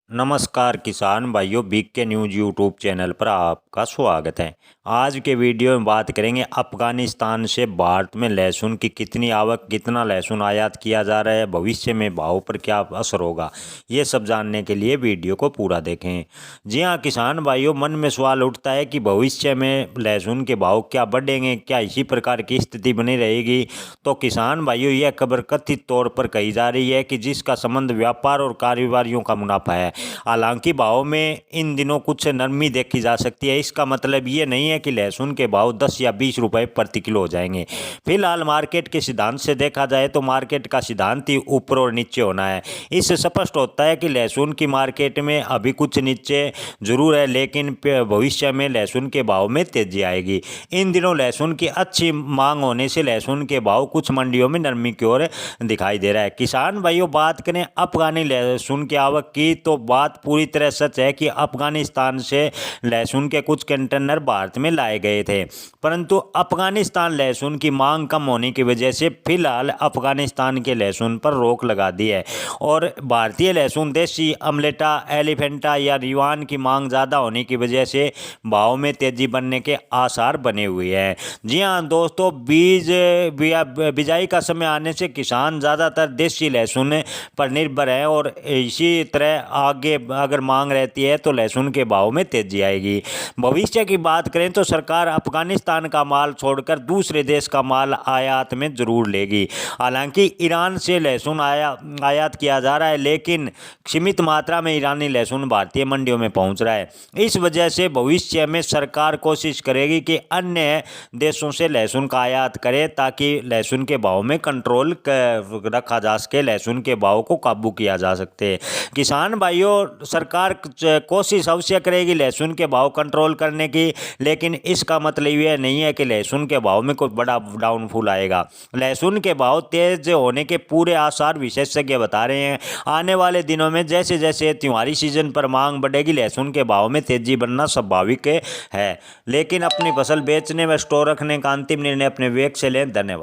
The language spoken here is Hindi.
नमस्कार किसान भाइयों, बीके न्यूज़ यूट्यूब चैनल पर आपका स्वागत है। आज के वीडियो में बात करेंगे अफ़गानिस्तान से भारत में लहसुन की कितनी आवक, कितना लहसुन आयात किया जा रहा है, भविष्य में भाव पर क्या असर होगा, ये सब जानने के लिए वीडियो को पूरा देखें। जी हाँ किसान भाइयों, मन में सवाल उठता है कि भविष्य में लहसुन के भाव क्या बढ़ेंगे, क्या इसी प्रकार की स्थिति बनी रहेगी। तो किसान भाइयों, यह खबर कथित तौर पर कही जा रही है कि जिसका संबंध व्यापार और कारोबारियों का मुनाफा है। हालांकि भाव में इन दिनों कुछ नरमी देखी जा सकती है। इसका मतलब ये नहीं है कि लहसुन के भाव 10 या 20 रुपए प्रति किलो हो जाएंगे। फिलहाल मार्केट के सिद्धांत से देखा जाए तो मार्केट का सिद्धांत ही ऊपर और नीचे होना है। इससे स्पष्ट होता है कि लहसुन की मार्केट में अभी कुछ नीचे जरूर है, लेकिन भविष्य में लहसुन के भाव में तेजी आएगी। इन दिनों लहसुन की अच्छी मांग होने से लहसुन के भाव कुछ मंडियों में नरमी की ओर दिखाई दे रहा है। किसान भाइयों, बात करें अफगानी लहसुन की आवक की, तो बात पूरी तरह सच है कि अफगानिस्तान से लहसुन के कुछ कंटेनर भारत में लाए गए थे, परंतु अफगानिस्तान लहसुन की मांग कम होने की वजह से फिलहाल अफगानिस्तान के लहसुन पर रोक लगा दी है और भारतीय लहसुन देसी, अमलेटा, एलिफेंटा या रिवान की मांग ज़्यादा होने की वजह से भाव में तेजी बनने के आसार बने हुए हैं। जी हाँ दोस्तों, बिजाई का समय आने से किसान ज़्यादातर देसी लहसुन पर निर्भर है और इसी तरह आगे अगर मांग रहती है तो लहसुन के भाव में तेजी आएगी। भविष्य की बात करें तो सरकार अफगानिस्तान का माल छोड़कर दूसरे देश का माल आयात में जरूर लेगी। हालांकि ईरान से लहसुन आयात किया जा रहा है, लेकिन सीमित मात्रा में ईरानी लहसुन भारतीय मंडियों में पहुंच रहा है। इस वजह से भविष्य में सरकार कोशिश करेगी कि अन्य देशों से लहसुन का आयात करे ताकि लहसुन के भाव में कंट्रोल रखा जा सके, लहसुन के भाव को काबू किया जा सकते। किसान भाइयों, सरकार कोशिश अवश्य करेगी लहसुन के भाव कंट्रोल करने की, लेकिन इसका मतलब यह नहीं है कि लहसुन के भाव में कोई बड़ा डाउनफॉल आएगा। लहसुन के भाव तेज होने के पूरे आसार विशेषज्ञ बता रहे हैं। आने वाले दिनों में जैसे जैसे त्योहारी सीजन पर मांग बढ़ेगी, लहसुन के भाव में तेजी बनना स्वाभाविक है, लेकिन अपनी फसल बेचने व स्टोर रखने का अंतिम निर्णय अपने विवेक से लें। धन्यवाद।